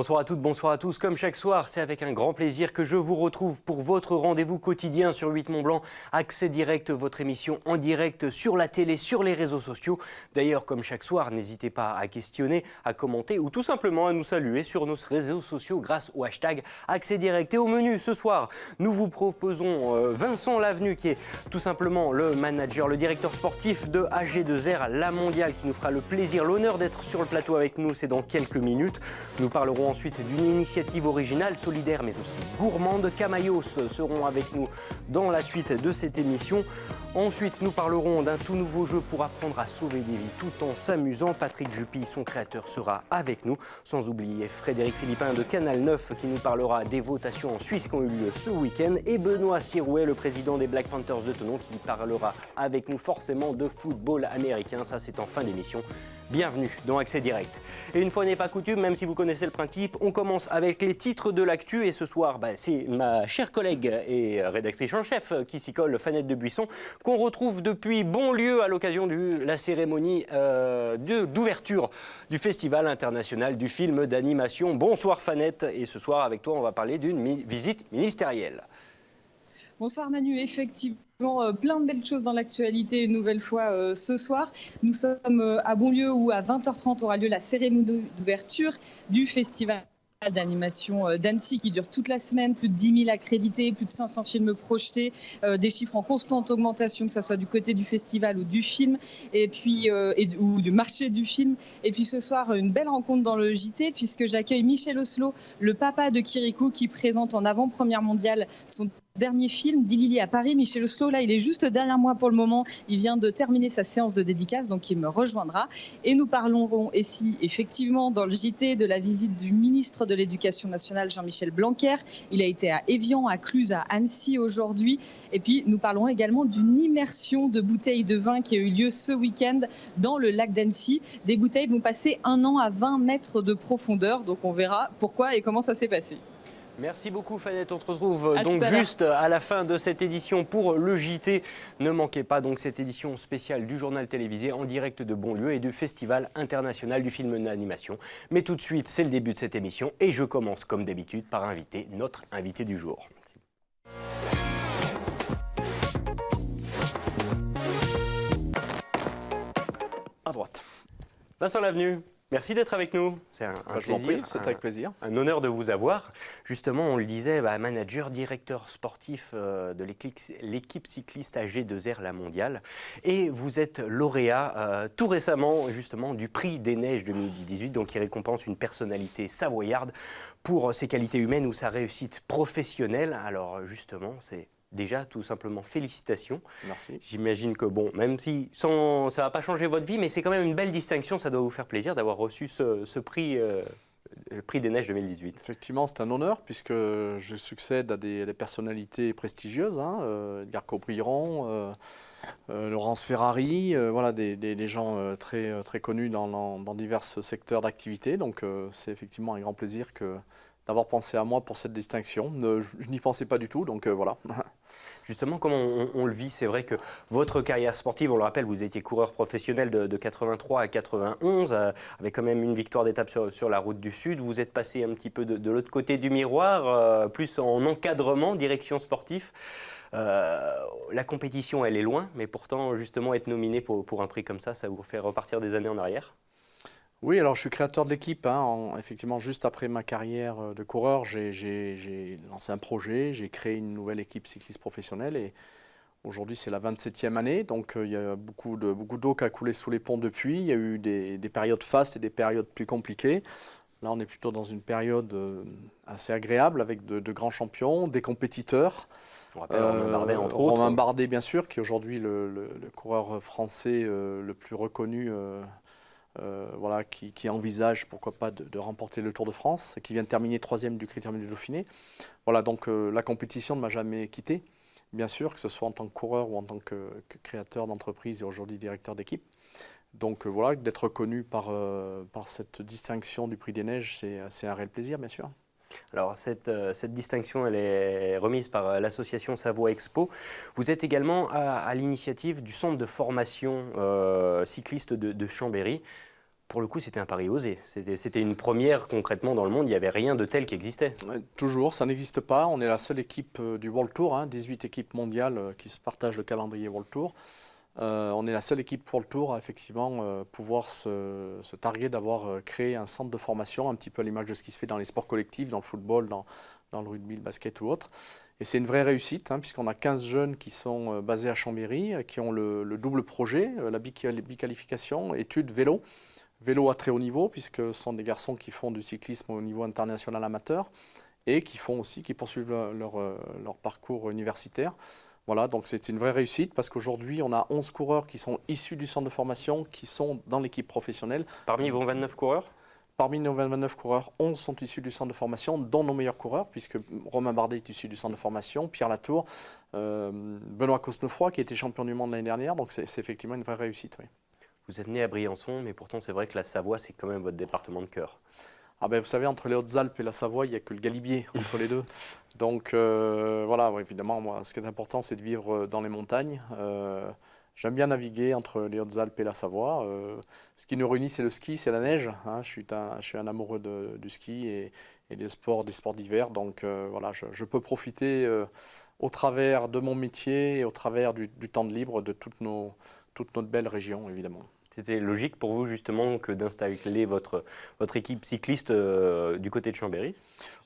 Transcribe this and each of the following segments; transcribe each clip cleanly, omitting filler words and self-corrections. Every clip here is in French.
Bonsoir à toutes, bonsoir à tous. Comme chaque soir, c'est avec un grand plaisir que je vous retrouve pour votre rendez-vous quotidien sur 8 Mont-Blanc. Accès direct, votre émission en direct sur la télé, sur les réseaux sociaux. D'ailleurs, comme chaque soir, n'hésitez pas à questionner, à commenter ou tout simplement à nous saluer sur nos réseaux sociaux grâce au hashtag Accès direct. Et au menu ce soir, nous vous proposons Vincent Lavenu qui est tout simplement le manager, le directeur sportif de AG2R, la mondiale, qui nous fera le plaisir, l'honneur d'être sur le plateau avec nous. C'est dans quelques minutes. Nous parlerons ensuite d'une initiative originale, solidaire mais aussi gourmande. Camaillos seront avec nous dans la suite de cette émission. Ensuite, nous parlerons d'un tout nouveau jeu pour apprendre à sauver des vies tout en s'amusant. Patrick Jupy, son créateur, sera avec nous. Sans oublier Frédéric Philippin de Canal 9 qui nous parlera des votations en Suisse qui ont eu lieu ce week-end. Et Benoît Sirouet, le président des Black Panthers de Thonon, qui parlera avec nous forcément de football américain. Ça, c'est en fin d'émission. Bienvenue dans Accès Direct. Et une fois n'est pas coutume, même si vous connaissez le principe, on commence avec les titres de l'actu. Et ce soir, c'est ma chère collègue et rédactrice en chef qui s'y colle, Fanette de Buisson, qu'on retrouve depuis Bonlieu à l'occasion de la cérémonie d'ouverture du Festival international du film d'animation. Bonsoir Fanette. Et ce soir, avec toi, on va parler d'une visite ministérielle. Bonsoir Manu, effectivement, plein de belles choses dans l'actualité une nouvelle fois ce soir. Nous sommes à Bonlieu où à 20h30 aura lieu la cérémonie d'ouverture du festival d'animation d'Annecy qui dure toute la semaine, plus de 10 000 accrédités, plus de 500 films projetés, des chiffres en constante augmentation, que ce soit du côté du festival ou du film, et puis ou du marché du film. Et puis ce soir, une belle rencontre dans le JT puisque j'accueille Michel Oslo, le papa de Kirikou, qui présente en avant-première mondiale son dernier film, Dilili à Paris. Michel Oslo, là, il est juste derrière moi pour le moment. Il vient de terminer sa séance de dédicace, donc il me rejoindra. Et nous parlerons ici, effectivement, dans le JT, de la visite du ministre de l'Éducation nationale, Jean-Michel Blanquer. Il a été à Évian, à Cluses, à Annecy aujourd'hui. Et puis, nous parlerons également d'une immersion de bouteilles de vin qui a eu lieu ce week-end dans le lac d'Annecy. Des bouteilles vont passer 1 an à 20 mètres de profondeur. Donc, on verra pourquoi et comment ça s'est passé. Merci beaucoup Fanette, on se retrouve donc juste à la fin de cette édition pour le JT. Ne manquez pas donc cette édition spéciale du journal télévisé en direct de Bonlieu et du Festival international du film d'animation. Mais tout de suite, c'est le début de cette émission et je commence comme d'habitude par inviter notre invité du jour. À droite. Vincent Lavenu. Merci d'être avec nous. C'est un plaisir. C'est avec plaisir. Un honneur de vous avoir. Justement, on le disait, manager, directeur sportif de l'équipe cycliste AG2R La Mondiale. Et vous êtes lauréat tout récemment, justement, du Prix des Neiges 2018, donc qui récompense une personnalité savoyarde pour ses qualités humaines ou sa réussite professionnelle. Alors, justement, c'est... Déjà, tout simplement, félicitations. Merci. J'imagine que, bon, même si ça ne va pas changer votre vie, mais c'est quand même une belle distinction. Ça doit vous faire plaisir d'avoir reçu ce prix, le Prix des Neiges 2018. Effectivement, c'est un honneur puisque je succède à des personnalités prestigieuses. Edgar Quiron, Laurence Ferrari, voilà, des gens très connus dans divers secteurs d'activité. Donc, c'est effectivement un grand plaisir d'avoir pensé à moi pour cette distinction. Je n'y pensais pas du tout, donc voilà. Justement, comment on le vit, c'est vrai que votre carrière sportive, on le rappelle, vous étiez coureur professionnel de 83 à 91, avec quand même une victoire d'étape sur la route du Sud. Vous êtes passé un petit peu de l'autre côté du miroir, plus en encadrement, direction sportive. La compétition, elle est loin, mais pourtant, justement, être nominé pour un prix comme ça vous fait repartir des années en arrière. Oui, alors je suis créateur de l'équipe. Effectivement, juste après ma carrière de coureur, j'ai lancé un projet, j'ai créé une nouvelle équipe cycliste professionnelle et aujourd'hui c'est la 27e année. Donc il y a beaucoup d'eau qui a coulé sous les ponts depuis. Il y a eu des périodes fastes et des périodes plus compliquées. Là, on est plutôt dans une période assez agréable avec de grands champions, des compétiteurs. On rappelle Romain Bardet, entre autres. Romain Bardet, bien sûr, qui est aujourd'hui le coureur français le plus reconnu. Voilà, qui envisage, pourquoi pas, de remporter le Tour de France, qui vient de terminer 3e du Critérium du Dauphiné. Voilà, donc la compétition ne m'a jamais quitté, bien sûr, que ce soit en tant que coureur ou en tant que créateur d'entreprise et aujourd'hui directeur d'équipe. Donc voilà, d'être reconnu par cette distinction du Prix des Neiges, c'est un réel plaisir, bien sûr. Alors cette distinction, elle est remise par l'association Savoie Expo. Vous êtes également à l'initiative du centre de formation cycliste de Chambéry. Pour le coup, c'était un pari osé. C'était une première concrètement dans le monde. Il n'y avait rien de tel qui existait. Toujours, ça n'existe pas. On est la seule équipe du World Tour, 18 équipes mondiales qui se partagent le calendrier World Tour. On est la seule équipe World Tour à effectivement pouvoir se targuer d'avoir créé un centre de formation, un petit peu à l'image de ce qui se fait dans les sports collectifs, dans le football, dans le rugby, le basket ou autre. Et c'est une vraie réussite, puisqu'on a 15 jeunes qui sont basés à Chambéry, qui ont le double projet, la biqualification, études, vélo. Vélo à très haut niveau, puisque ce sont des garçons qui font du cyclisme au niveau international amateur et qui poursuivent leur parcours universitaire. Voilà, donc c'est une vraie réussite parce qu'aujourd'hui, on a 11 coureurs qui sont issus du centre de formation, qui sont dans l'équipe professionnelle. Parmi vos 29 coureurs ? Parmi nos 29 coureurs, 11 sont issus du centre de formation, dont nos meilleurs coureurs, puisque Romain Bardet est issu du centre de formation, Pierre Latour, Benoît Cosnefroy, qui était champion du monde l'année dernière. Donc c'est effectivement une vraie réussite, oui. Vous êtes né à Briançon, mais pourtant c'est vrai que la Savoie, c'est quand même votre département de cœur. Ah ben, vous savez, entre les Hautes-Alpes et la Savoie, il n'y a que le Galibier entre les deux. Donc voilà, évidemment, moi, ce qui est important, c'est de vivre dans les montagnes. J'aime bien naviguer entre les Hautes-Alpes et la Savoie. Ce qui nous réunit, c'est le ski, c'est la neige. Je suis un amoureux du ski et des sports d'hiver. Donc voilà, je peux profiter au travers de mon métier et au travers du temps de libre de toute notre belle région, évidemment. C'était logique pour vous justement que d'installer votre équipe cycliste du côté de Chambéry ?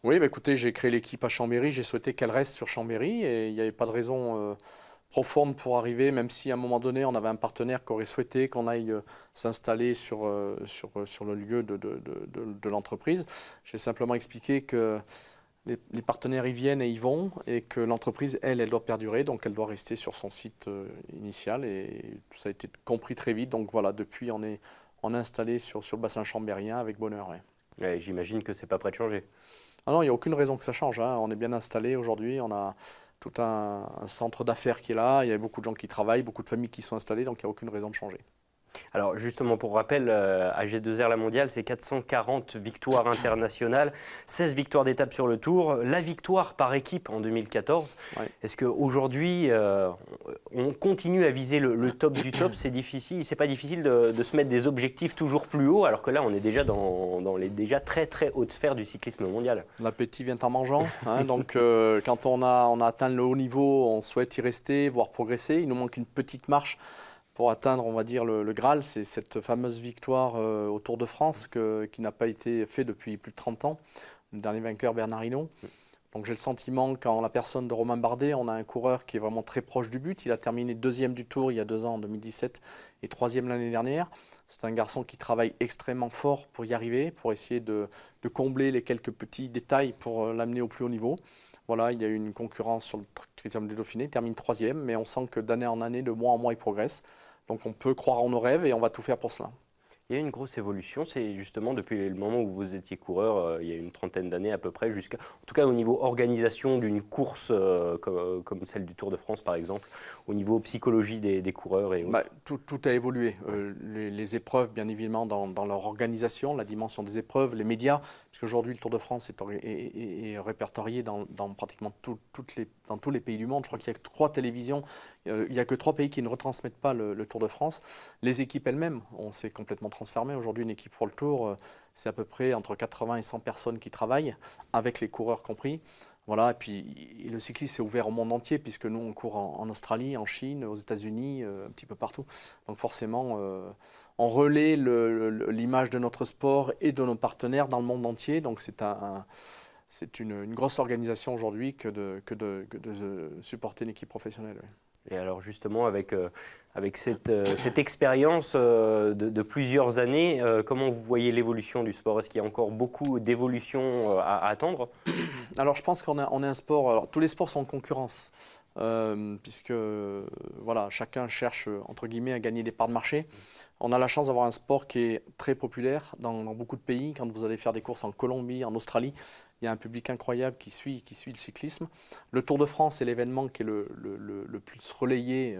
Oui, écoutez, j'ai créé l'équipe à Chambéry, j'ai souhaité qu'elle reste sur Chambéry et il n'y avait pas de raison profonde pour arriver, même si à un moment donné on avait un partenaire qui aurait souhaité qu'on aille s'installer sur le lieu de l'entreprise. J'ai simplement expliqué que les partenaires y viennent et y vont et que l'entreprise, elle doit perdurer, donc elle doit rester sur son site initial et ça a été compris très vite. Donc voilà, depuis on est installé sur le bassin chambérien avec bonheur. Ouais. Ouais, j'imagine que c'est pas prêt de changer. Ah non, il n'y a aucune raison que ça change. On est bien installé aujourd'hui, on a tout un centre d'affaires qui est là, il y a beaucoup de gens qui travaillent, beaucoup de familles qui sont installées, donc il n'y a aucune raison de changer. Alors justement, pour rappel, AG2R La Mondiale, c'est 440 victoires internationales, 16 victoires d'étape sur le Tour, la victoire par équipe en 2014. Ouais. Est-ce qu'aujourd'hui, on continue à viser le top du top? C'est difficile, c'est pas difficile de se mettre des objectifs toujours plus hauts, alors que là, on est déjà dans les déjà très très hautes sphères du cyclisme mondial. L'appétit vient en mangeant. Donc quand on a atteint le haut niveau, on souhaite y rester, voire progresser. Il nous manque une petite marche pour atteindre, on va dire, le Graal, c'est cette fameuse victoire au Tour de France qui n'a pas été faite depuis plus de 30 ans. Le dernier vainqueur, Bernard Hinault. Donc j'ai le sentiment qu'en la personne de Romain Bardet, on a un coureur qui est vraiment très proche du but. Il a terminé deuxième du Tour il y a 2 ans, en 2017, et troisième l'année dernière. C'est un garçon qui travaille extrêmement fort pour y arriver, pour essayer de combler les quelques petits détails pour l'amener au plus haut niveau. Voilà, il y a eu une concurrence sur le Critérium du Dauphiné, il termine troisième, mais on sent que d'année en année, de mois en mois, il progresse. Donc on peut croire en nos rêves et on va tout faire pour cela. Il y a une grosse évolution, c'est justement depuis le moment où vous étiez coureur, il y a une trentaine d'années à peu près, en tout cas au niveau organisation d'une course comme celle du Tour de France par exemple, au niveau psychologie des coureurs et autres. Tout a évolué. Les épreuves, bien évidemment, dans leur organisation, la dimension des épreuves, les médias, puisqu'aujourd'hui le Tour de France est répertorié dans pratiquement dans tous les pays du monde. Je crois qu'il y a 3 télévisions, il n'y a que 3 pays qui ne retransmettent pas le Tour de France. Les équipes elles-mêmes, on s'est complètement transformé. Aujourd'hui, une équipe pour le Tour, c'est à peu près entre 80 et 100 personnes qui travaillent, avec les coureurs compris. Voilà, et puis le cyclisme s'est ouvert au monde entier, puisque nous, on court en Australie, en Chine, aux États-Unis, un petit peu partout. Donc forcément, on relaie l'image de notre sport et de nos partenaires dans le monde entier. Donc c'est une grosse organisation aujourd'hui que de supporter une équipe professionnelle. Oui. Et alors justement, avec cette expérience de plusieurs années, comment vous voyez l'évolution du sport? Est-ce qu'il y a encore beaucoup d'évolution à attendre? Alors je pense qu'on est un sport, alors, tous les sports sont en concurrence, puisque voilà, chacun cherche entre guillemets à gagner des parts de marché. On a la chance d'avoir un sport qui est très populaire dans beaucoup de pays. Quand vous allez faire des courses en Colombie, en Australie, il y a un public incroyable qui suit le cyclisme. Le Tour de France est l'événement qui est le plus relayé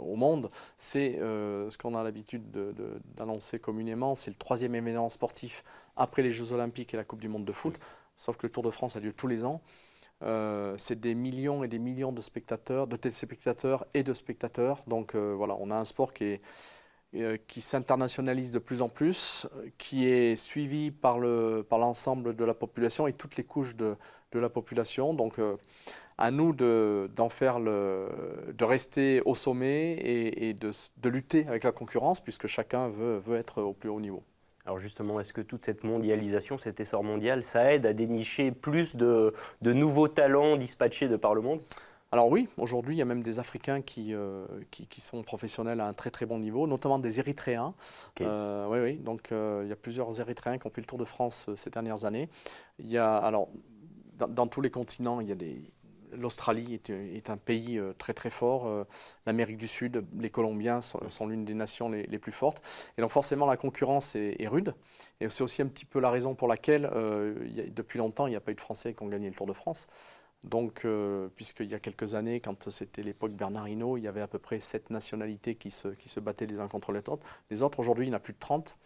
au monde. C'est ce qu'on a l'habitude d'annoncer communément. C'est le 3e événement sportif après les Jeux Olympiques et la Coupe du Monde de foot. Sauf que le Tour de France a lieu tous les ans. C'est des millions et des millions de spectateurs, de téléspectateurs et de spectateurs. Donc voilà, on a un sport qui est qui s'internationalise de plus en plus, qui est suivi par l'ensemble de la population et toutes les couches de la population. Donc à nous de rester au sommet et de lutter avec la concurrence, puisque chacun veut être au plus haut niveau. Alors justement, est-ce que toute cette mondialisation, cet essor mondial, ça aide à dénicher plus de nouveaux talents dispatchés de par le monde? Alors oui, aujourd'hui, il y a même des Africains qui sont professionnels à un très très bon niveau, notamment des Érythréens. Okay. Oui, donc il y a plusieurs Érythréens qui ont fait le Tour de France ces dernières années. Il y a, alors, dans tous les continents, il y a l'Australie est un pays très très fort. L'Amérique du Sud, les Colombiens sont l'une des nations les plus fortes. Et donc forcément, la concurrence est rude. Et c'est aussi un petit peu la raison pour laquelle, depuis longtemps, il n'y a pas eu de Français qui ont gagné le Tour de France. Donc, puisqu'il y a quelques années, quand c'était l'époque Bernard Hinault, il y avait à peu près 7 nationalités qui se battaient les uns contre les autres. Aujourd'hui, il y en a plus de 30.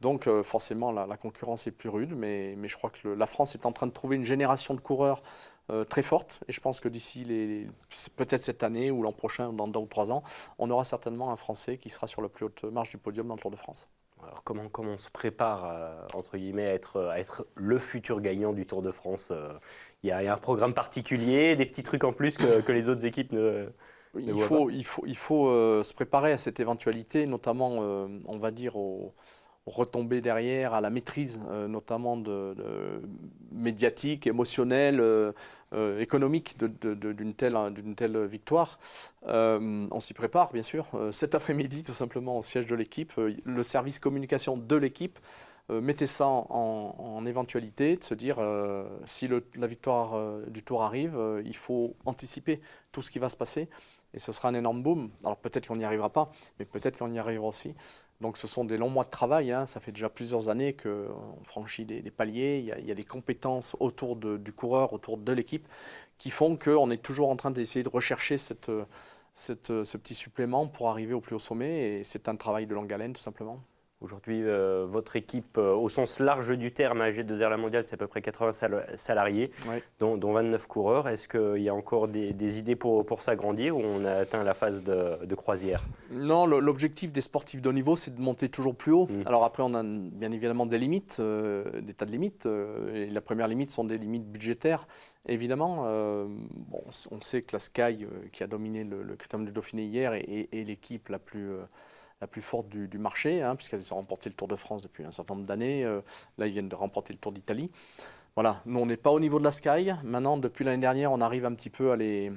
Donc, forcément, la concurrence est plus rude. Mais je crois que la France est en train de trouver une génération de coureurs très forte. Et je pense que d'ici, peut-être cette année ou l'an prochain, dans 2 ou 3 ans, on aura certainement un Français qui sera sur la plus haute marche du podium dans le Tour de France. Alors comment on se prépare entre guillemets à être le futur gagnant du Tour de France? Il y a un programme particulier, des petits trucs en plus que les autres équipes ne voient pas. Il faut se préparer à cette éventualité, notamment, on va dire, aux retombées derrière, à la maîtrise notamment médiatique, émotionnelle, économique d'une telle victoire. On s'y prépare, bien sûr. Cet après-midi, tout simplement, au siège de l'équipe, le service communication de l'équipe mettez ça en éventualité, de se dire si la victoire du Tour arrive, il faut anticiper tout ce qui va se passer et ce sera un énorme boom. Alors peut-être qu'on n'y arrivera pas, mais peut-être qu'on y arrivera aussi. Donc ce sont des longs mois de travail, hein. Ça fait déjà plusieurs années qu'on franchit des paliers, il y a des compétences autour du coureur, autour de l'équipe, qui font qu'on est toujours en train d'essayer de rechercher ce petit supplément pour arriver au plus haut sommet, et c'est un travail de longue haleine tout simplement. Aujourd'hui, votre équipe, au sens large du terme, à G2R La Mondiale, c'est à peu près 80 salariés, oui, dont 29 coureurs. Est-ce qu'il y a encore des idées pour s'agrandir, ou on a atteint la phase de croisière? Non, l'objectif des sportifs de haut niveau, c'est de monter toujours plus haut. Alors après, on a bien évidemment des limites, des tas de limites. Et la première limite sont des limites budgétaires, évidemment. On sait que la Sky, qui a dominé le Critérium du Dauphiné hier, est l'équipe la plus forte du marché, hein, puisqu'elles ont remporté le Tour de France depuis un certain nombre d'années. Là, ils viennent de remporter le Tour d'Italie. Voilà, nous, on n'est pas au niveau de la Sky. Maintenant, depuis l'année dernière, on arrive un petit peu à les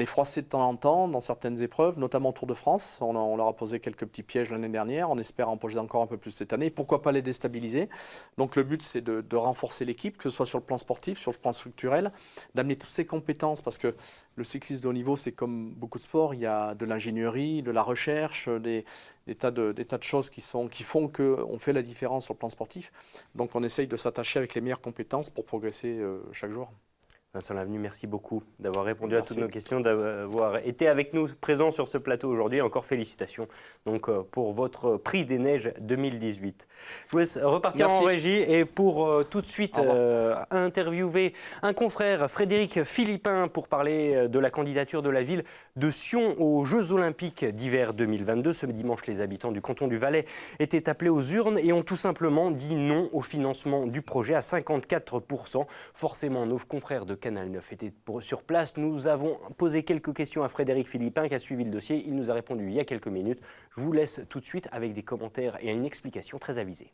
froisser de temps en temps dans certaines épreuves, notamment au Tour de France. On leur a posé quelques petits pièges l'année dernière. On espère en poser encore un peu plus cette année. Pourquoi pas les déstabiliser? Donc le but, c'est de renforcer l'équipe, que ce soit sur le plan sportif, sur le plan structurel, d'amener toutes ces compétences, parce que le cyclisme de haut niveau, c'est comme beaucoup de sports. Il y a de l'ingénierie, de la recherche, des tas de choses qui font qu'on fait la différence sur le plan sportif. Donc on essaye de s'attacher avec les meilleures compétences pour progresser chaque jour. Vincent Lavenu, merci beaucoup d'avoir répondu à toutes nos questions, d'avoir été avec nous présent sur ce plateau aujourd'hui. Encore félicitations donc, pour votre prix des neiges 2018. Je vous laisse repartir en régie et pour tout de suite interviewer un confrère, Frédéric Philippin, pour parler de la candidature de la ville de Sion aux Jeux Olympiques d'hiver 2022. Ce dimanche, les habitants du canton du Valais étaient appelés aux urnes et ont tout simplement dit non au financement du projet à 54%. Forcément, nos confrères de Canal 9 étaient sur place. Nous avons posé quelques questions à Frédéric Philippin qui a suivi le dossier. Il nous a répondu il y a quelques minutes. Je vous laisse tout de suite avec des commentaires et une explication très avisée.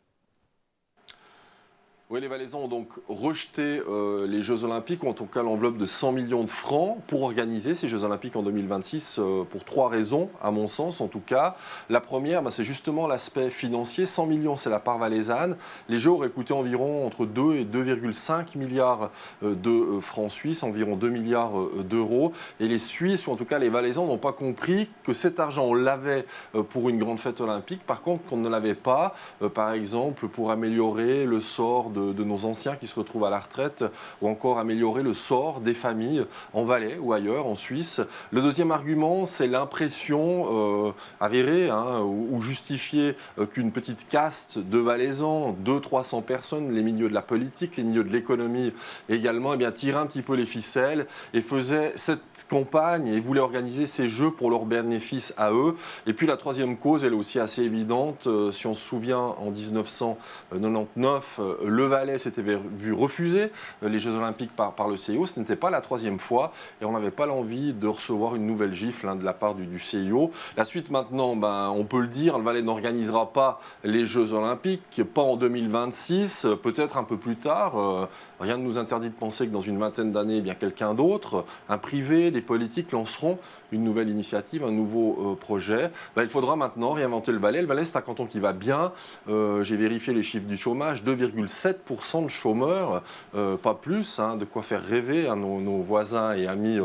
Oui, les Valaisans ont donc rejeté les Jeux Olympiques, ou en tout cas l'enveloppe de 100 millions de francs pour organiser ces Jeux Olympiques en 2026 pour 3 raisons, à mon sens en tout cas. La première, c'est justement l'aspect financier. 100 millions, c'est la part valaisanne. Les Jeux auraient coûté environ entre 2 et 2,5 milliards de francs suisses, environ 2 milliards d'euros. Et les Suisses, ou en tout cas les Valaisans, n'ont pas compris que cet argent, on l'avait pour une grande fête olympique. Par contre, qu'on ne l'avait pas, par exemple, pour améliorer le sort de nos anciens qui se retrouvent à la retraite ou encore améliorer le sort des familles en Valais ou ailleurs, en Suisse. Le deuxième argument, c'est l'impression avérée ou justifiée qu'une petite caste de Valaisans, 200-300 personnes, les milieux de la politique, les milieux de l'économie également, tiraient un petit peu les ficelles et faisaient cette campagne et voulaient organiser ces jeux pour leur bénéfice à eux. Et puis la troisième cause, elle est aussi assez évidente. Si on se souvient, en 1999, le Valais s'était vu refuser les Jeux Olympiques par le CIO. Ce n'était pas la troisième fois et on n'avait pas l'envie de recevoir une nouvelle gifle de la part du CIO. La suite maintenant, on peut le dire, le Valais n'organisera pas les Jeux Olympiques, pas en 2026, peut-être un peu plus tard. Rien ne nous interdit de penser que dans une vingtaine d'années, quelqu'un d'autre, un privé, des politiques lanceront une nouvelle initiative, un nouveau projet. Il faudra maintenant réinventer le Valais. Le Valais, c'est un canton qui va bien. J'ai vérifié les chiffres du chômage, 2,7% de chômeurs, pas plus, de quoi faire rêver nos voisins et amis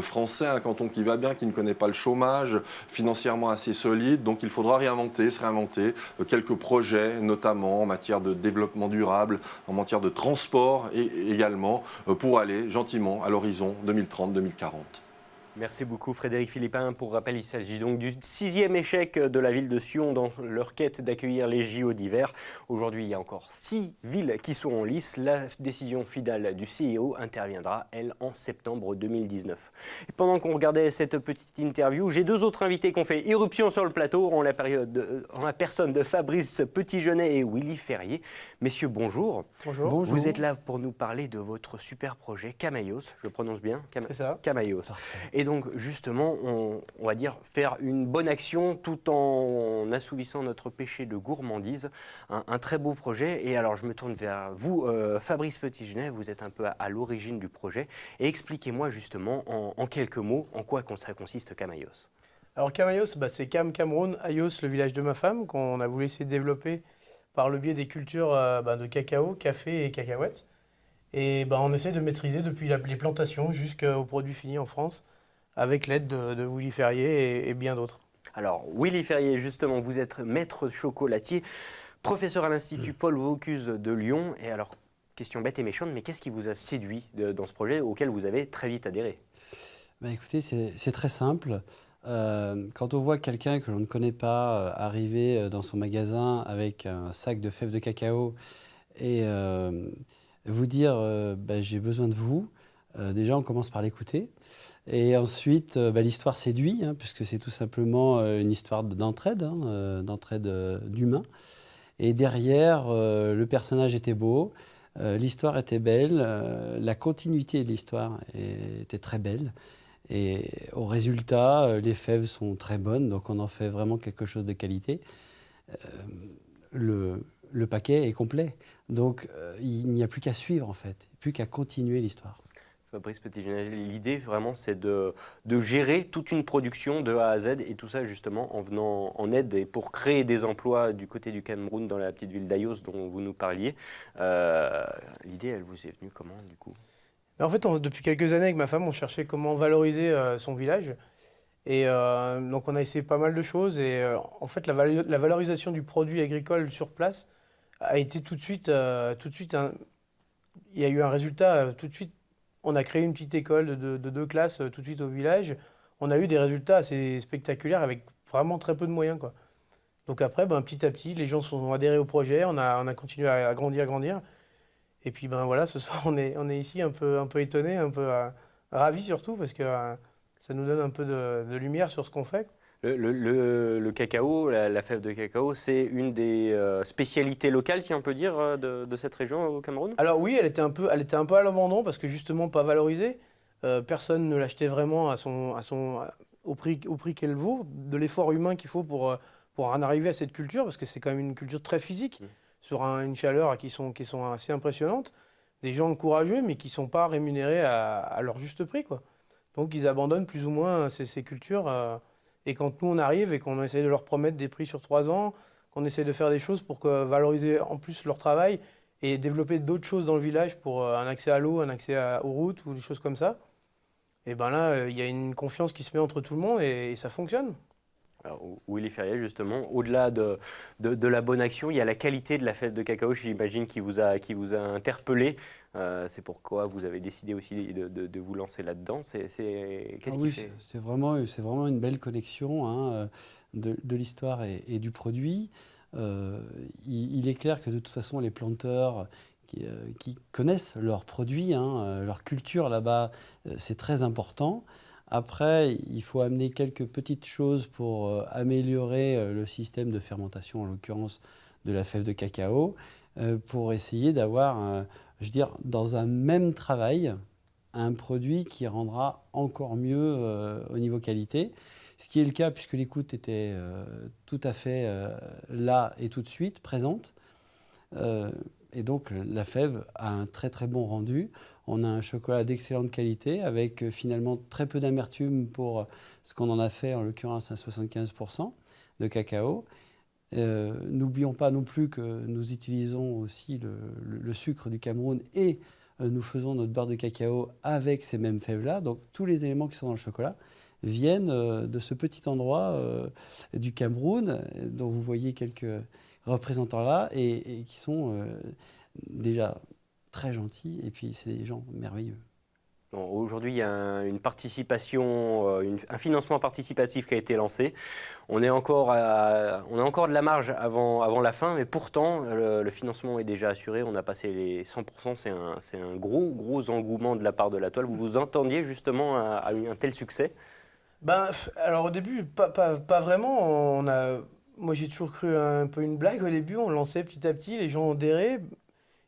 français. Un canton qui va bien, qui ne connaît pas le chômage, financièrement assez solide. Donc il faudra se réinventer quelques projets, notamment en matière de développement durable, en matière de transport et également pour aller gentiment à l'horizon 2030-2040. Merci beaucoup Frédéric Philippin. Pour rappel, il s'agit donc du 6e échec de la ville de Sion dans leur quête d'accueillir les JO d'hiver. Aujourd'hui, il y a encore 6 villes qui sont en lice. La décision finale du CIO interviendra, elle, en septembre 2019. Et pendant qu'on regardait cette petite interview, j'ai 2 autres invités qui ont fait irruption sur le plateau en la personne de Fabrice Petitgenet et Willy Ferrier. Messieurs, bonjour. Bonjour. Bonjour. Vous êtes là pour nous parler de votre super projet Camayos. Je prononce bien C'est ça. Camayos. Et donc, justement, on va dire faire une bonne action tout en assouvissant notre péché de gourmandise. Un très beau projet. Et alors, je me tourne vers vous, Fabrice Petitgenet. Vous êtes un peu à l'origine du projet. Et expliquez-moi justement, en quelques mots, en quoi ça consiste Camayos. Alors, Camayos, c'est Cameroun, Ayos, le village de ma femme, qu'on a voulu essayer de développer par le biais des cultures de cacao, café et cacahuètes. Et on essaie de maîtriser depuis les plantations jusqu'aux produits finis en France, avec l'aide de Willy Ferrier et bien d'autres. Alors, Willy Ferrier, justement, vous êtes maître chocolatier, professeur à l'Institut Paul Bocuse de Lyon. Et alors, question bête et méchante, mais qu'est-ce qui vous a séduit dans ce projet auquel vous avez très vite adhéré ? Écoutez, c'est très simple. Quand on voit quelqu'un que l'on ne connaît pas arriver dans son magasin avec un sac de fèves de cacao et vous dire j'ai besoin de vous, déjà on commence par l'écouter. Et ensuite, l'histoire séduit, puisque c'est tout simplement une histoire d'entraide, d'entraide d'humains. Et derrière, le personnage était beau, l'histoire était belle, la continuité de l'histoire était très belle. Et au résultat, les fèves sont très bonnes, donc on en fait vraiment quelque chose de qualité. Le paquet est complet, donc il n'y a plus qu'à suivre en fait, plus qu'à continuer l'histoire. Fabrice Petitgenet, l'idée vraiment c'est de gérer toute une production de A à Z et tout ça justement en venant en aide et pour créer des emplois du côté du Cameroun dans la petite ville d'Ayos dont vous nous parliez. L'idée elle vous est venue comment du coup ? En fait, depuis quelques années avec ma femme, on cherchait comment valoriser son village. Et donc on a essayé pas mal de choses et en fait la valorisation du produit agricole sur place a été tout de suite il y a eu un résultat tout de suite. On a créé une petite école de 2 classes tout de suite au village. On a eu des résultats assez spectaculaires avec vraiment très peu de moyens, quoi. Donc après, petit à petit, les gens sont adhérés au projet. On a continué à grandir. Et puis voilà, ce soir, on est ici un peu étonnés, un peu ravis surtout, parce que ça nous donne un peu de lumière sur ce qu'on fait. Le cacao, la fève de cacao, c'est une des spécialités locales, si on peut dire, de cette région au Cameroun ? Alors oui, elle était un peu à l'abandon parce que justement pas valorisée. Personne ne l'achetait vraiment au prix qu'elle vaut, de l'effort humain qu'il faut pour en arriver à cette culture, parce que c'est quand même une culture très physique, sur une chaleur qui sont assez impressionnantes. Des gens courageux, mais qui ne sont pas rémunérés à leur juste prix, quoi. Donc ils abandonnent plus ou moins ces cultures. Et quand nous on arrive et qu'on essaie de leur promettre des prix sur 3 ans, qu'on essaie de faire des choses pour valoriser en plus leur travail et développer d'autres choses dans le village pour un accès à l'eau, un accès aux routes ou des choses comme ça, et là, il y a une confiance qui se met entre tout le monde et ça fonctionne. Alors, Willy Ferrier, justement, au-delà de la bonne action, il y a la qualité de la fève de cacao, j'imagine, qui vous a interpellé. C'est pourquoi vous avez décidé aussi de vous lancer là-dedans. Qu'est-ce qui fait c'est vraiment une belle connexion, hein, de l'histoire et du produit. Il est clair que de toute façon, les planteurs qui connaissent leurs produits, hein, leur culture là-bas, c'est très important. Après, il faut amener quelques petites choses pour améliorer le système de fermentation, en l'occurrence de la fève de cacao, pour essayer d'avoir, je veux dire, dans un même travail, un produit qui rendra encore mieux au niveau qualité. Ce qui est le cas puisque l'écoute était tout à fait là et tout de suite présente. Et donc la fève a un très très bon rendu. On a un chocolat d'excellente qualité avec finalement très peu d'amertume pour ce qu'on en a fait, en l'occurrence à 75% de cacao. N'oublions pas non plus que nous utilisons aussi le sucre du Cameroun et nous faisons notre beurre de cacao avec ces mêmes fèves-là. Donc tous les éléments qui sont dans le chocolat viennent de ce petit endroit du Cameroun, dont vous voyez quelques représentants là, et qui sont déjà très gentils, et puis c'est des gens merveilleux. Bon, aujourd'hui, il y a une participation, un financement participatif qui a été lancé. On a encore de la marge avant la fin, mais pourtant, le financement est déjà assuré. On a passé les 100%. C'est un gros engouement de la part de la toile. Vous vous attendiez justement à un tel succès? Alors au début, pas vraiment. Moi j'ai toujours cru un peu une blague au début. On lançait petit à petit, les gens ont adhéré.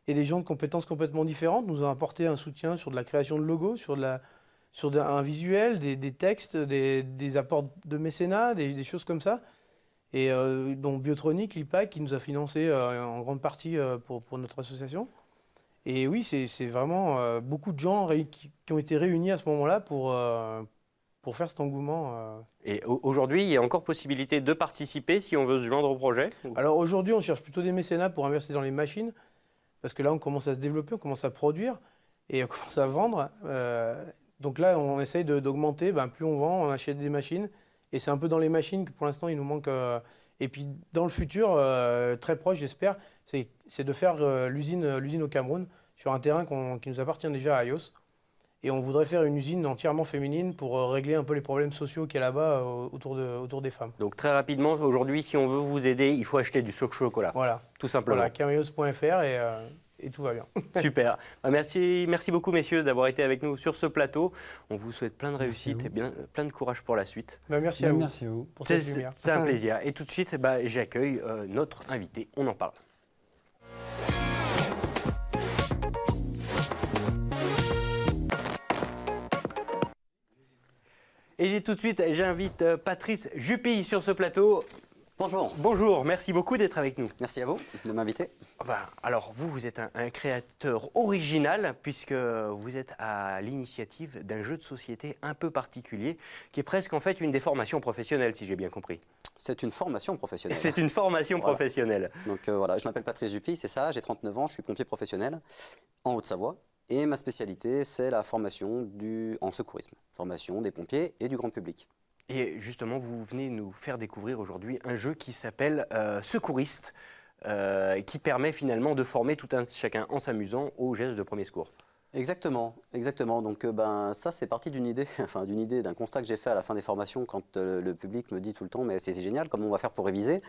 Et des gens de compétences complètement différentes nous ont apporté un soutien sur de la création de logos, sur un visuel, des textes, des apports de mécénat, des choses comme ça. Et dont Biotronic, l'IPAC, qui nous a financé en grande partie pour notre association. Et oui, c'est vraiment beaucoup de gens qui ont été réunis à ce moment-là pour faire cet engouement. Et aujourd'hui, il y a encore possibilité de participer si on veut se joindre au projet? Alors aujourd'hui, on cherche plutôt des mécénats pour investir dans les machines. Parce que là, on commence à se développer, on commence à produire et on commence à vendre. Donc là, on essaye d'augmenter. Plus on vend, on achète des machines. Et c'est un peu dans les machines que pour l'instant, il nous manque. Et puis dans le futur, très proche, j'espère, c'est de faire l'usine au Cameroun sur un terrain qui nous appartient déjà à Ayos. Et on voudrait faire une usine entièrement féminine pour régler un peu les problèmes sociaux qu'il y a là-bas autour des femmes. Donc très rapidement, aujourd'hui, si on veut vous aider, il faut acheter du chocolat. Voilà. Tout simplement. Voilà, cameos.fr et tout va bien. Super. Merci beaucoup, messieurs, d'avoir été avec nous sur ce plateau. On vous souhaite plein de réussite et plein de courage pour la suite. Merci à vous. Merci à vous. C'est un plaisir. Et tout de suite, j'accueille notre invité. On en parle. Et tout de suite, j'invite Patrice Jupille sur ce plateau. Bonjour. Bonjour, merci beaucoup d'être avec nous. Merci à vous de m'inviter. Alors vous êtes un créateur original puisque vous êtes à l'initiative d'un jeu de société un peu particulier qui est presque en fait une des formations professionnelles, si j'ai bien compris. C'est une formation professionnelle. C'est une formation professionnelle. Donc voilà, je m'appelle Patrice Jupille, c'est ça, j'ai 39 ans, je suis pompier professionnel en Haute-Savoie. Et ma spécialité, c'est la formation en secourisme, formation des pompiers et du grand public. Et justement, vous venez nous faire découvrir aujourd'hui un jeu qui s'appelle Secouriste, qui permet finalement de former tout un chacun en s'amusant aux gestes de premier secours. Exactement, exactement. Donc ça, c'est parti d'une idée, d'un constat que j'ai fait à la fin des formations quand le public me dit tout le temps « mais c'est génial, comment on va faire pour réviser ?»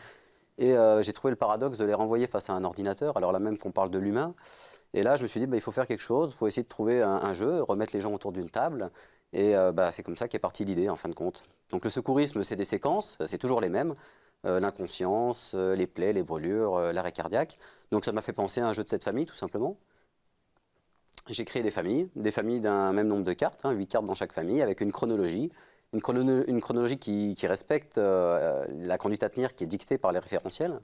Et j'ai trouvé le paradoxe de les renvoyer face à un ordinateur, alors là même qu'on parle de l'humain. Et là, je me suis dit, il faut faire quelque chose, il faut essayer de trouver un jeu, remettre les gens autour d'une table. Et c'est comme ça qu'est partie l'idée, en fin de compte. Donc le secourisme, c'est des séquences, c'est toujours les mêmes. L'inconscience, les plaies, les brûlures, l'arrêt cardiaque. Donc ça m'a fait penser à un jeu de cette famille, tout simplement. J'ai créé des familles d'un même nombre de cartes, 8 cartes dans chaque famille, avec une chronologie. Une chronologie qui respecte la conduite à tenir qui est dictée par les référentiels.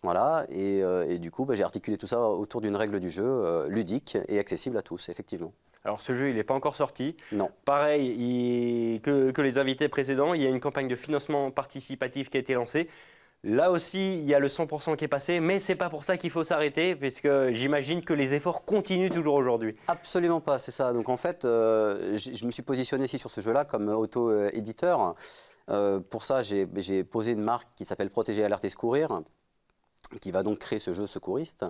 Voilà, et du coup, j'ai articulé tout ça autour d'une règle du jeu ludique et accessible à tous, effectivement. Alors ce jeu, il n'est pas encore sorti. Non. Pareil que les invités précédents, il y a une campagne de financement participatif qui a été lancée. Là aussi, il y a le 100% qui est passé, mais c'est pas pour ça qu'il faut s'arrêter, puisque j'imagine que les efforts continuent toujours aujourd'hui. Absolument pas, c'est ça. Donc en fait, je me suis positionné aussi sur ce jeu-là comme auto-éditeur. Pour ça, j'ai posé une marque qui s'appelle Protéger, Alerter, Secourir, qui va donc créer ce jeu secouriste.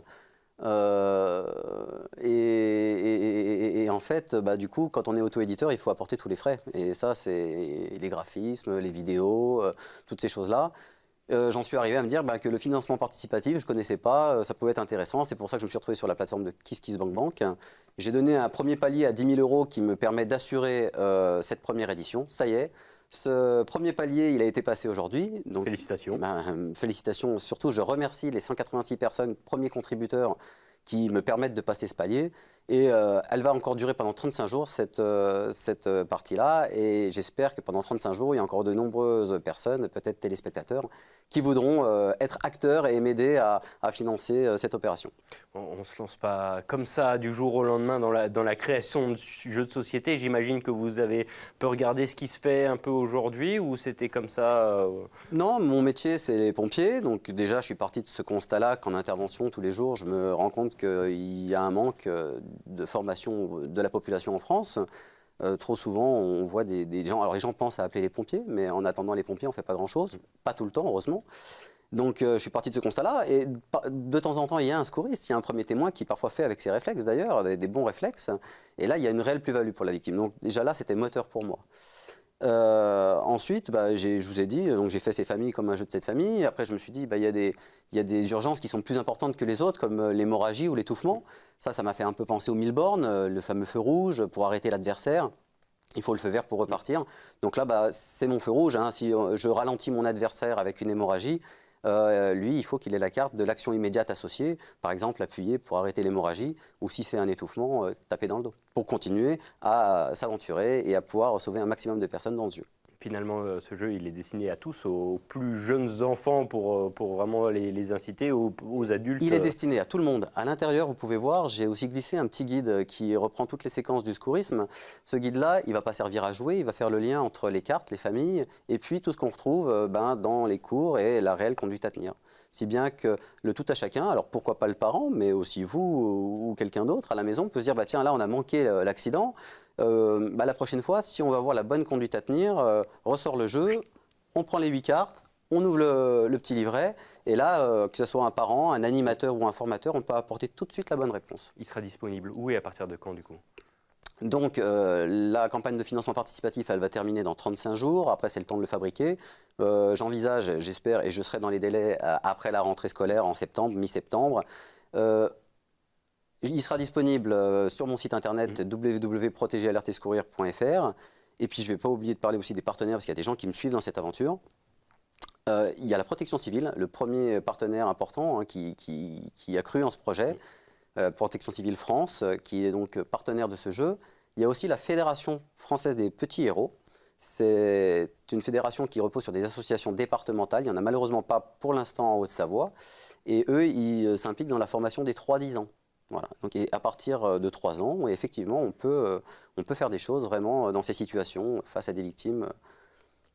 Et en fait, du coup, quand on est auto-éditeur, il faut apporter tous les frais. Et ça, c'est les graphismes, les vidéos, toutes ces choses-là. J'en suis arrivé à me dire que le financement participatif, je ne connaissais pas, ça pouvait être intéressant. C'est pour ça que je me suis retrouvé sur la plateforme de KissKissBankBank. J'ai donné un premier palier à 10 000 € qui me permet d'assurer cette première édition. Ça y est, ce premier palier, il a été passé aujourd'hui. Donc, félicitations. Félicitations. Surtout, je remercie les 186 personnes, premiers contributeurs, qui me permettent de passer ce palier. Et elle va encore durer pendant 35 jours, cette partie-là. Et j'espère que pendant 35 jours, il y a encore de nombreuses personnes, peut-être téléspectateurs, qui voudront être acteurs et m'aider à financer cette opération. On ne se lance pas comme ça du jour au lendemain dans la création de jeux de société. J'imagine que vous avez peu regardé ce qui se fait un peu aujourd'hui, ou c'était comme ça Non, mon métier, c'est les pompiers. Donc déjà, je suis parti de ce constat-là qu'en intervention, tous les jours, je me rends compte qu'il y a un manque de formation de la population en France. Trop souvent, on voit des gens... Alors les gens pensent à appeler les pompiers, mais en attendant les pompiers, on ne fait pas grand-chose. Pas tout le temps, heureusement. Donc je suis parti de ce constat-là, et de temps en temps, il y a un secouriste, il y a un premier témoin qui parfois fait avec ses réflexes d'ailleurs, des bons réflexes, et là, il y a une réelle plus-value pour la victime. Donc déjà là, c'était moteur pour moi. Ensuite, je vous ai dit, donc j'ai fait ces familles comme un jeu de cette famille. Après, je me suis dit, il y a des urgences qui sont plus importantes que les autres, comme l'hémorragie ou l'étouffement. Ça m'a fait un peu penser au mille-bornes, le fameux feu rouge pour arrêter l'adversaire. Il faut le feu vert pour repartir. Donc là, c'est mon feu rouge. Si je ralentis mon adversaire avec une hémorragie, lui, il faut qu'il ait la carte de l'action immédiate associée, par exemple appuyer pour arrêter l'hémorragie, ou si c'est un étouffement, taper dans le dos, pour continuer à s'aventurer et à pouvoir sauver un maximum de personnes dans ce jeu. Finalement, ce jeu, il est destiné à tous, aux plus jeunes enfants pour vraiment les inciter, aux adultes. Il est destiné à tout le monde. À l'intérieur, vous pouvez voir, j'ai aussi glissé un petit guide qui reprend toutes les séquences du secourisme. Ce guide-là, il ne va pas servir à jouer, il va faire le lien entre les cartes, les familles, et puis tout ce qu'on retrouve dans les cours et la réelle conduite à tenir. Si bien que le tout à chacun, alors pourquoi pas le parent, mais aussi vous ou quelqu'un d'autre à la maison peut se dire, tiens, là, on a manqué l'accident. La prochaine fois, si on va voir la bonne conduite à tenir, ressort le jeu, on prend les 8 cartes, on ouvre le petit livret, et là, que ce soit un parent, un animateur ou un formateur, on peut apporter tout de suite la bonne réponse. Il sera disponible où et à partir de quand, du coup ? Donc, la campagne de financement participatif, elle va terminer dans 35 jours. Après, c'est le temps de le fabriquer. J'envisage, j'espère, et je serai dans les délais après la rentrée scolaire en septembre, mi-septembre. Il sera disponible sur mon site internet www.protégealertersecourir.fr. Et puis, je ne vais pas oublier de parler aussi des partenaires, parce qu'il y a des gens qui me suivent dans cette aventure. Il y a la protection civile, le premier partenaire important qui a cru en ce projet. Protection civile France, qui est donc partenaire de ce jeu. Il y a aussi la Fédération française des petits héros. C'est une fédération qui repose sur des associations départementales. Il n'y en a malheureusement pas pour l'instant en Haute-Savoie. Et eux, ils s'impliquent dans la formation des 3-10 ans. Voilà. Donc, à partir de 3 ans, effectivement, on peut faire des choses vraiment dans ces situations face à des victimes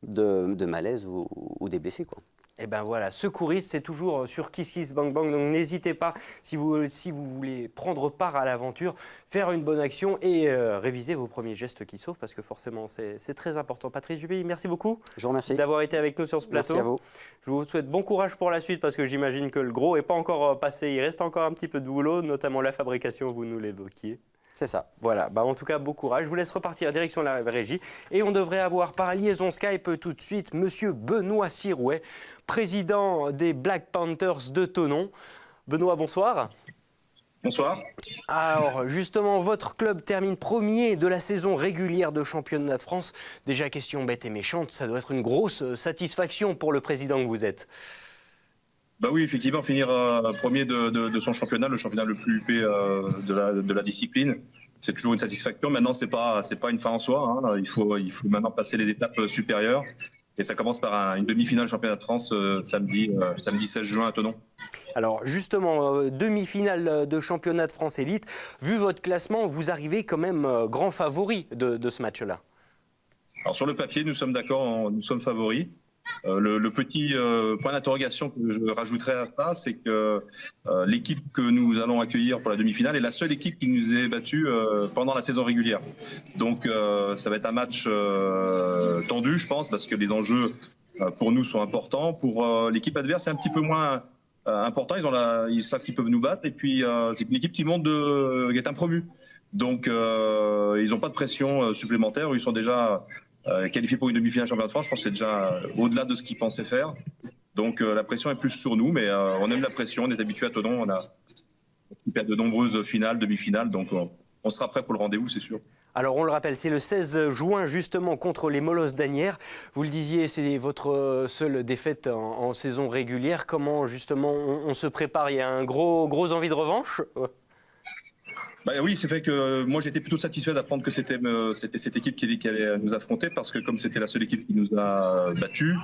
de malaise ou des blessés, quoi. Et ben voilà, secouriste, c'est toujours sur KissKissBankBank, donc n'hésitez pas, si vous voulez prendre part à l'aventure, faire une bonne action et réviser vos premiers gestes qui sauvent, parce que forcément c'est très important. Patrice Juppé, merci beaucoup. Je vous remercie d'avoir été avec nous sur ce plateau. Merci à vous. Je vous souhaite bon courage pour la suite, parce que j'imagine que le gros n'est pas encore passé, il reste encore un petit peu de boulot, notamment la fabrication, vous nous l'évoquiez. C'est ça. Voilà, en tout cas, bon courage. Je vous laisse repartir direction la régie. Et on devrait avoir par liaison Skype tout de suite Monsieur Benoît Sirouet, président des Black Panthers de Thonon. Benoît, bonsoir. Bonsoir. Alors, justement, votre club termine premier de la saison régulière de championnat de France. Déjà, question bête et méchante, ça doit être une grosse satisfaction pour le président que vous êtes. Oui, effectivement, finir premier de son championnat, le championnat le plus huppé de la discipline, c'est toujours une satisfaction. Maintenant, c'est pas une fin en soi, hein. Il faut maintenant passer les étapes supérieures. Et ça commence par une demi-finale championnat de France samedi 16 juin à Thonon. Alors justement, demi-finale de championnat de France élite, vu votre classement, vous arrivez quand même grand favori de ce match-là. Alors sur le papier, nous sommes d'accord, nous sommes favoris. Le petit point d'interrogation que je rajouterais à ça, c'est que l'équipe que nous allons accueillir pour la demi-finale est la seule équipe qui nous ait battu pendant la saison régulière. Donc ça va être un match tendu, je pense, parce que les enjeux pour nous sont importants. Pour l'équipe adverse, c'est un petit peu moins important. Ils savent qu'ils peuvent nous battre. Et puis c'est une équipe qui est un promu. Donc ils n'ont pas de pression supplémentaire. Ils sont déjà qualifiés pour une demi-finale championnat de France. Je pense que c'est déjà au-delà de ce qu'ils pensaient faire. Donc la pression est plus sur nous, mais on aime la pression. On est habitué à Thonon. On a participé à de nombreuses finales, demi-finales. Donc on sera prêt pour le rendez-vous, c'est sûr. Alors on le rappelle, c'est le 16 juin justement contre les Molosses d'Asnières. Vous le disiez, c'est votre seule défaite en saison régulière. Comment justement on se prépare? Il y a un gros envie de revanche? Bah oui, c'est fait que moi j'étais plutôt satisfait d'apprendre que c'était cette équipe qui allait nous affronter, parce que comme c'était la seule équipe qui nous a battus,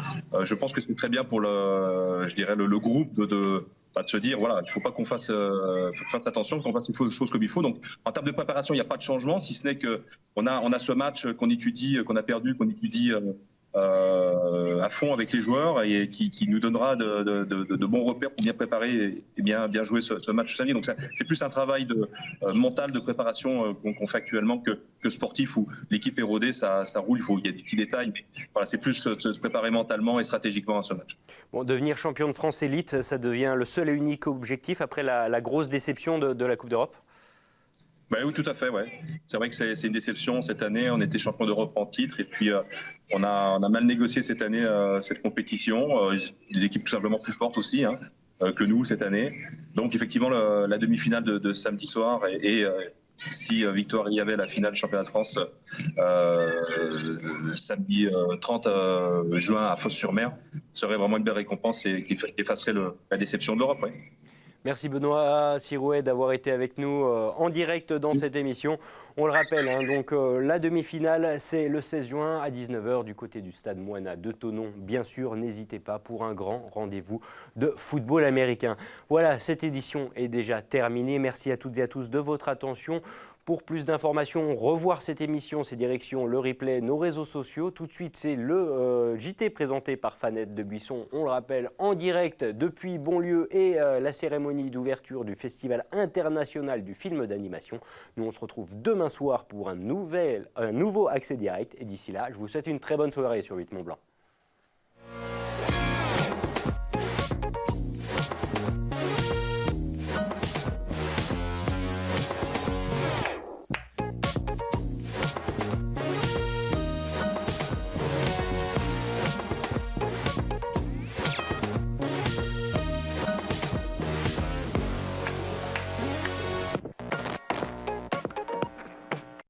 je pense que c'est très bien pour le groupe de se dire voilà, il faut pas qu'on fasse attention, qu'on fasse les choses comme il faut. Donc en termes de préparation, il n'y a pas de changement, si ce n'est que on a ce match qu'on étudie, qu'on a perdu, qu'on étudie à fond avec les joueurs, et qui nous donnera de bons repères pour bien préparer et bien jouer ce match samedi. Donc c'est plus un travail mental de préparation qu'on fait actuellement que sportif, où l'équipe est rodée, ça roule, il y a des petits détails, mais voilà, c'est plus se préparer mentalement et stratégiquement à ce match. Bon, devenir champion de France élite, ça devient le seul et unique objectif après la grosse déception de la Coupe d'Europe? Ben oui, tout à fait. Ouais. C'est vrai que c'est une déception cette année. On était champion d'Europe en titre, et puis on a mal négocié cette année cette compétition. Des équipes tout simplement plus fortes aussi que nous cette année. Donc effectivement, la demi-finale de samedi soir et si victoire il y avait, la finale du championnat de France samedi 30 juin à Fos-sur-Mer serait vraiment une belle récompense et qui effacerait la déception de l'Europe. Ouais. Merci Benoît Sirouet d'avoir été avec nous en direct dans cette émission. On le rappelle, donc la demi-finale, c'est le 16 juin à 19h du côté du stade Moana de Thonon. Bien sûr, n'hésitez pas pour un grand rendez-vous de football américain. Voilà, cette édition est déjà terminée. Merci à toutes et à tous de votre attention. Pour plus d'informations, revoir cette émission, ses directions, le replay, nos réseaux sociaux. Tout de suite, c'est le JT présenté par Fanette de Buisson, on le rappelle, en direct depuis Bonlieu et la cérémonie d'ouverture du Festival international du film d'animation. Nous, on se retrouve demain soir pour un nouveau accès direct. Et d'ici là, je vous souhaite une très bonne soirée sur 8 Mont Blanc.